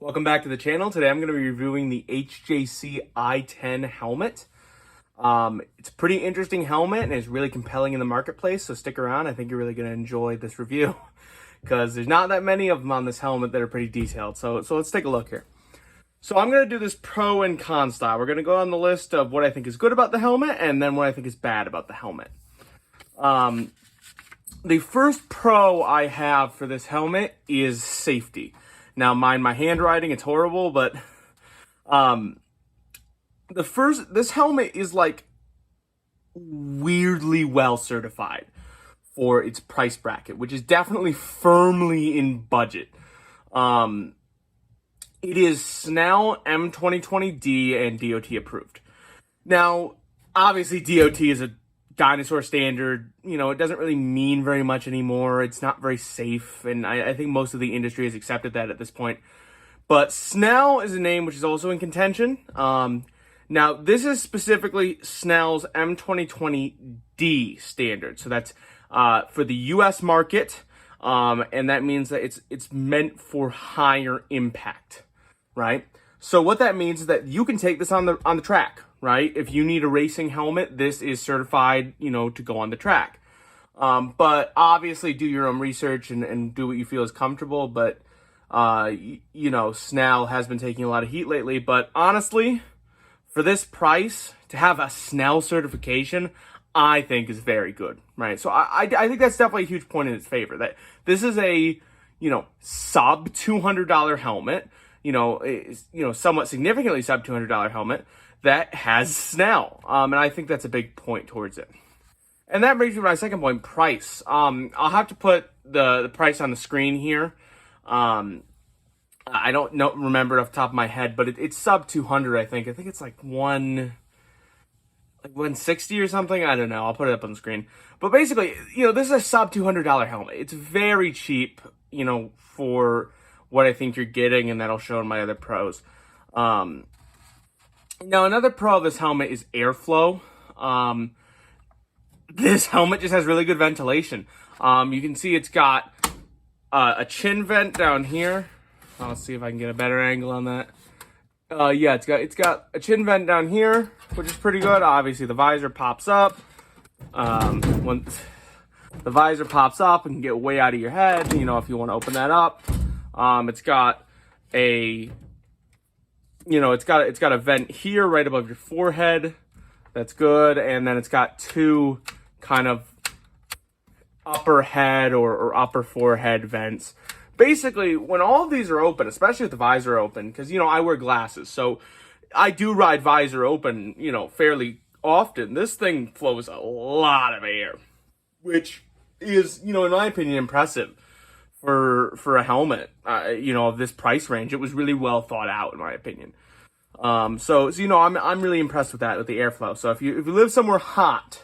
Welcome back to the channel. Today I'm going to be reviewing the HJC i10 helmet. It's a pretty interesting helmet and it's really compelling in the marketplace, so stick around. I think you're really going to enjoy this review because there's not that many of them on this helmet that are pretty detailed. So let's take a look here. So I'm going to do this pro and con style. We're going to go on the list of what I think is good about the helmet and then what I think is bad about the helmet. The first pro I have for this helmet is safety. Now, mind my handwriting, it's horrible, but this helmet is like weirdly well certified for its price bracket, which is definitely firmly in budget. It is SNEL M2020D and DOT approved. Now, obviously DOT is a dinosaur standard. You know, it doesn't really mean very much anymore. It's not very safe, and I think most of the industry has accepted that at this point. But SNEL is a name which is also in contention. Now, this is specifically SNEL's M2020D standard. So that's for the U.S. market, and that means that it's meant for higher impact, right? So what that means is that you can take this on the track, right? If you need a racing helmet, this is certified, you know, to go on the track. But obviously do your own research and do what you feel is comfortable. But, you know, SNEL has been taking a lot of heat lately. But honestly, for this price, to have a SNEL certification, I think is very good, right? So I think that's definitely a huge point in its favor. That this is a, you know, sub $200 helmet, somewhat significantly sub $200 helmet that has SNEL. And I think that's a big point towards it. And that brings me to my second point, price. I'll have to put the price on the screen here. I don't remember it off the top of my head, but it's sub 200, I think. I think it's like 160 or something. I don't know. I'll put it up on the screen. But basically, you know, this is a sub $200 helmet. It's very cheap, you know, for what I think you're getting, and that'll show in my other pros. Now, another pro of this helmet is airflow. This helmet just has really good ventilation. You can see it's got a chin vent down here. I'll see if I can get a better angle on that. Yeah, it's got a chin vent down here, which is pretty good. Obviously, the visor pops up. Once the visor pops up, it can get way out of your head, you know, if you want to open that up. It's got a, you know, it's got a vent here right above your forehead. That's good. And then it's got two kind of upper head or upper forehead vents. Basically, when all of these are open, especially with the visor open, because, you know, I wear glasses, so I do ride visor open, you know, fairly often. This thing flows a lot of air, which is, you know, in my opinion, impressive for a helmet, you know, of this price range. It was really well thought out, in my opinion. So you know, I'm really impressed with that, with the airflow. So if you live somewhere hot,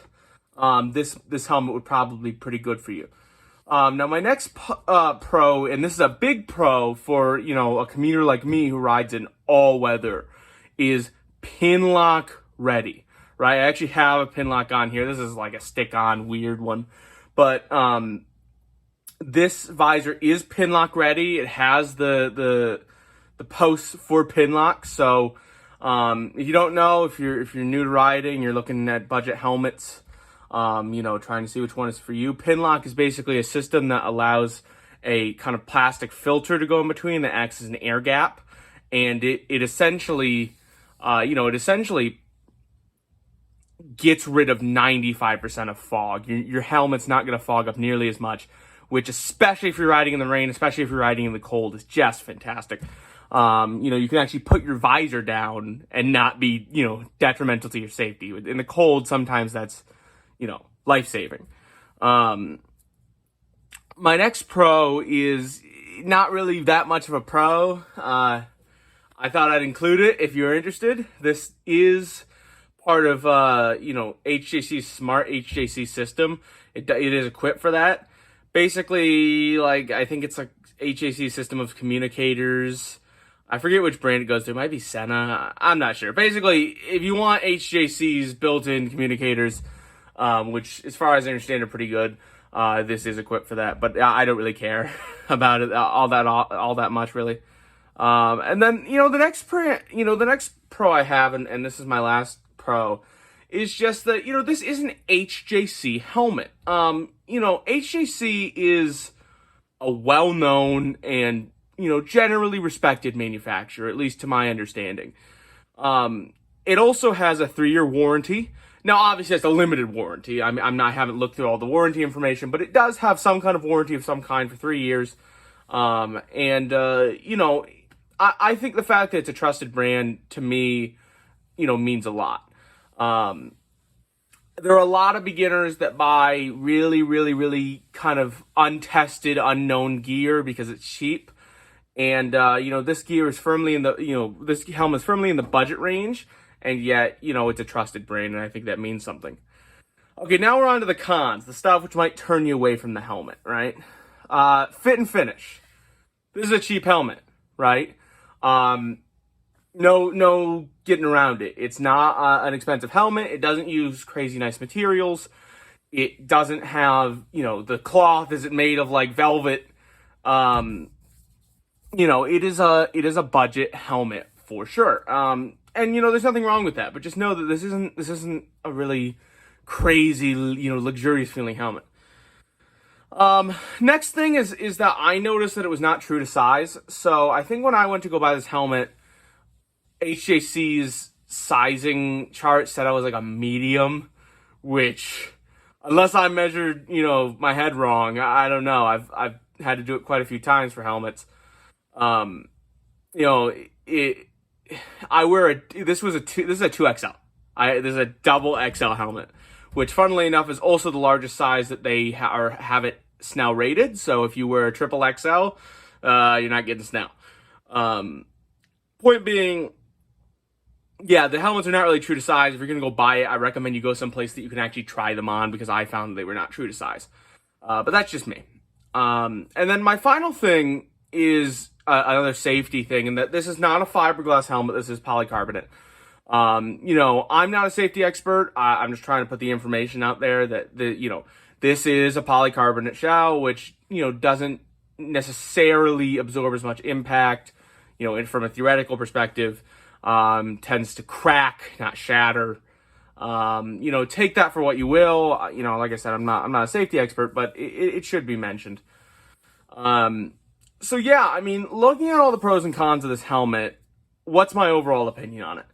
this helmet would probably be pretty good for you. Now my next pro, and this is a big pro for, you know, a commuter like me who rides in all weather, is pin lock ready, right? I actually have a pin lock on here. This is like a stick on weird one, but, this visor is pin lock ready. It has the posts for pin lock. So, if you don't know, if you're new to riding, you're looking at budget helmets, you know, trying to see which one is for you. Pin lock is basically a system that allows a kind of plastic filter to go in between that acts as an air gap. And it essentially, it essentially gets rid of 95% of fog. Your helmet's not going to fog up nearly as much, which, especially if you're riding in the rain, especially if you're riding in the cold, is just fantastic. You know, you can actually put your visor down and not be, you know, detrimental to your safety. In the cold, sometimes that's, you know, life-saving. My next pro is not really that much of a pro. I thought I'd include it if you're interested. This is part of, you know, HJC's smart HJC system. It is equipped for that. Basically, like, I think it's like HJC system of communicators. I forget which brand it goes to. It might be Senna. I'm not sure. Basically, if you want HJC's built-in communicators, which, as far as I understand, are pretty good, this is equipped for that. But I don't really care about it all that much, really. And then, the next pro I have, and this is my last pro, is just that, this is an HJC helmet. HJC is a well-known and, generally respected manufacturer, at least to my understanding. It also has a 3-year warranty. Now, obviously, it's a limited warranty. I haven't looked through all the warranty information, but it does have some kind of warranty of some kind for 3 years. I think the fact that it's a trusted brand, to me, means a lot. There are a lot of beginners that buy really, really, really kind of untested, unknown gear because it's cheap. And, this gear is firmly in the, this helmet is firmly in the budget range. And yet, it's a trusted brand, and I think that means something. Okay, now we're on to the cons, the stuff which might turn you away from the helmet, right? Fit and finish. This is a cheap helmet, right? No getting around it. It's not an expensive helmet. It doesn't use crazy nice materials. It doesn't have, the cloth isn't made of like velvet. It is a budget helmet for sure. And there's nothing wrong with that, but just know that this isn't a really crazy, luxurious feeling helmet. Next thing is that I noticed that it was not true to size. So I think when I went to go buy this helmet, HJC's sizing chart said I was like a medium, which, unless I measured, my head wrong, I don't know. I've had to do it quite a few times for helmets. This is a 2XL. This is a double XL helmet, which funnily enough is also the largest size that they have it SNEL rated. So if you wear a triple XL, you're not getting SNEL. Point being, yeah, the helmets are not really true to size. If you're going to go buy it, I recommend you go someplace that you can actually try them on, because I found they were not true to size. But that's just me. And then my final thing is another safety thing, and that this is not a fiberglass helmet. This is polycarbonate. I'm not a safety expert. I'm just trying to put the information out there that this is a polycarbonate shell, which, doesn't necessarily absorb as much impact, and from a theoretical perspective, tends to crack, not shatter. Take that for what you will. Like I said, I'm not a safety expert, but it should be mentioned. So yeah, looking at all the pros and cons of this helmet, what's my overall opinion on it?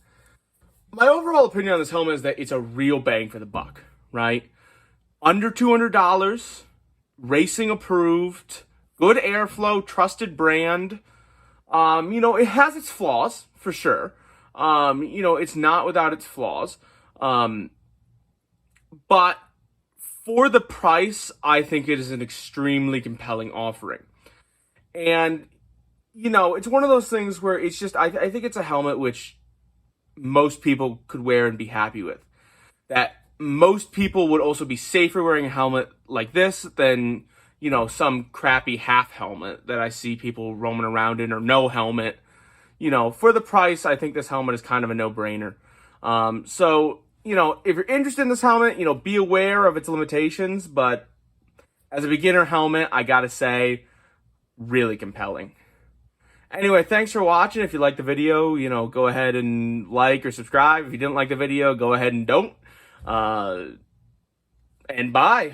My overall opinion on this helmet is that it's a real bang for the buck, right? Under $200, racing approved, good airflow, trusted brand. It has its flaws, for sure. It's not without its flaws. But for the price, I think it is an extremely compelling offering. And, it's one of those things where it's just, I think it's a helmet which most people could wear and be happy with. That most people would also be safer wearing a helmet like this than, some crappy half helmet that I see people roaming around in, or no helmet. For the price, I think this helmet is kind of a no-brainer. So, if you're interested in this helmet, be aware of its limitations, but as a beginner helmet, I gotta say, really compelling. Anyway, thanks for watching. If you liked the video, go ahead and like or subscribe. If you didn't like the video, go ahead and don't. And bye.